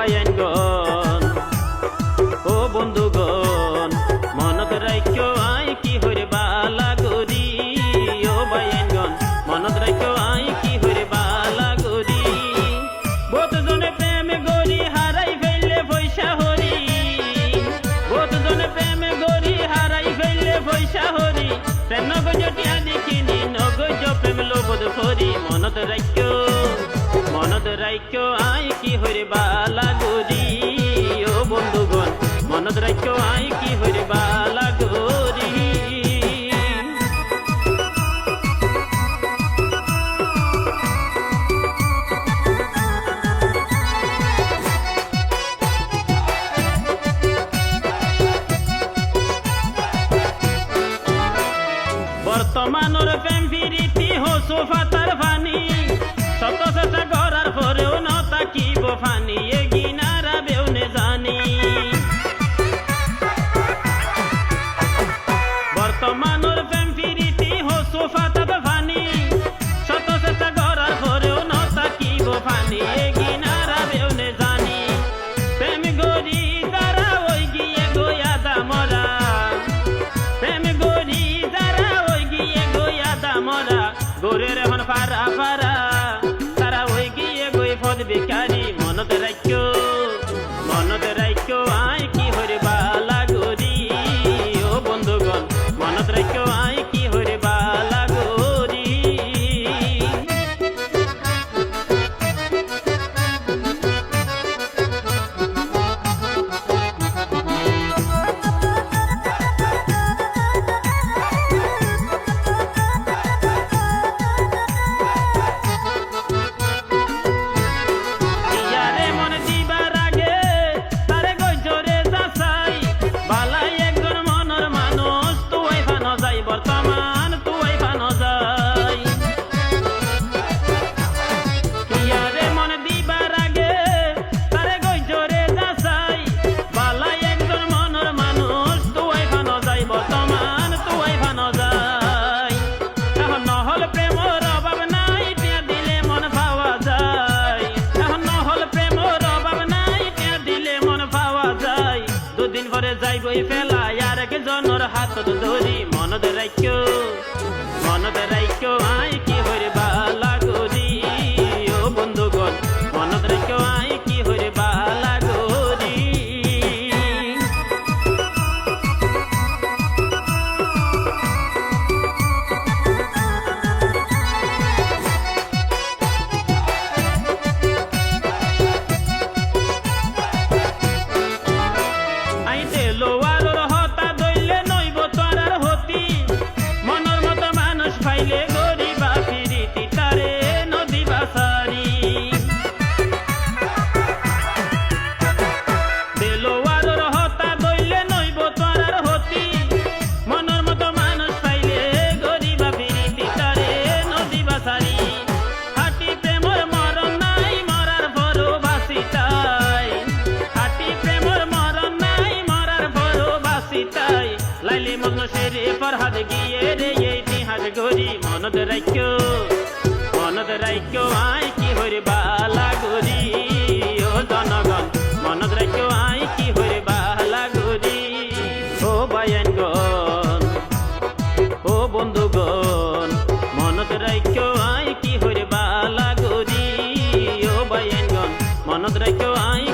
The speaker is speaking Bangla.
বায়ানগণ ও বন্ধুগণ মনত রাইখ্য আই কি হইরে বালা গরি ও বায়ানগণ মনত রাইখ্য আই কি হইরে বালা গরি বহুত জনে প্রেম গরি হারাই ফেললে পয়সা হরি বহুত জনে প্রেম গরি হারাই ফেললে পয়সা হরি প্রেম নগজ টিয়া দেখিনি নগজ প্রেম লোবদ ফরি মনত রাইখ্য আই কি হইরে বালা গরি ও বন্ধুগণ মনত রাইখ্য আই কি হইরে বালা গরি বর্তমানের প্রেম ফিরিতি হসু ফাতার ফানি শত চেষ্টা করার পরেও ন তাকিব ফানি এগিনারা বেউনে জানি বর্তমানের প্রেম ফিরিতি হসু ফাতার ফানি শত চেষ্টা করার পরেও ন তাকিব ফানি এগিনারা বেউনে জানি প্রেম গরি যারা ওই গিয়ে গোয়াদা মরা প্রেম গরি যারা ওই গিয়ে গোয়াদা মরা গোরের হন ফারা ফারা তারা ওই গিয়ে গই ফদ বেকারি মনত রাইখ্য আই কি হইরে বালা গরি ও বন্ধুগণ মনত রাইখ্য আই কি হইরে বালা গরি বর্তমান তুই ফানো যাই ইয়ারে মন দিবার আগে তারে গই জোরে যাচাই বালাই একজন মনের মানুষ তুই ফানো যাই বর্তমান তুই ফানো যাই এখন নহল প্রেমর অভাব নাই টিয়া দিলে মন পাওয়া যায় এখন নহল প্রেমর অভাব নাই টিয়া দিলে মন পাওয়া যায় দুদিন পরে যাইবই ফেলা আর একজনের হাত ধরি মনত রাইখ্য আই কি হইরে বালা গরি ও বন্ধুগণ মনত রাইখ্য আই কি হইরে বালা গরি আইতে লোয়ালোর হতা দইলে নইব তোরার হতি মনের মতো মানুষ পাইলে গরিবা ফিরিতি তারে নদী বাসারি দেলোয়ালোর হতা দইলে নইব তোরার হতি মনের মতো মানুষ পাইলে গরিবা ফিরিতি তারে নদী বাসারি হাটি প্রেমর মরণ নাই মরার পরও বাসি তাই হাটি প্রেমর মরণ নাই মরার পরও বাসি তাই লাইলি মগ্ন সেরে ফরহাদ গিয়ে রে ইতিহাস গরি মনত রাইখ্য আই কি হইরে বালা গরি ও জনগণ মনত রাইখ্য আই কি হইরে বালা গরি ও বায়ানগণ ও বন্ধুগণ মনত রাইখ্য আই কি হইরে বালা গরি ও বায়ানগণ মনত রাইখ্য আই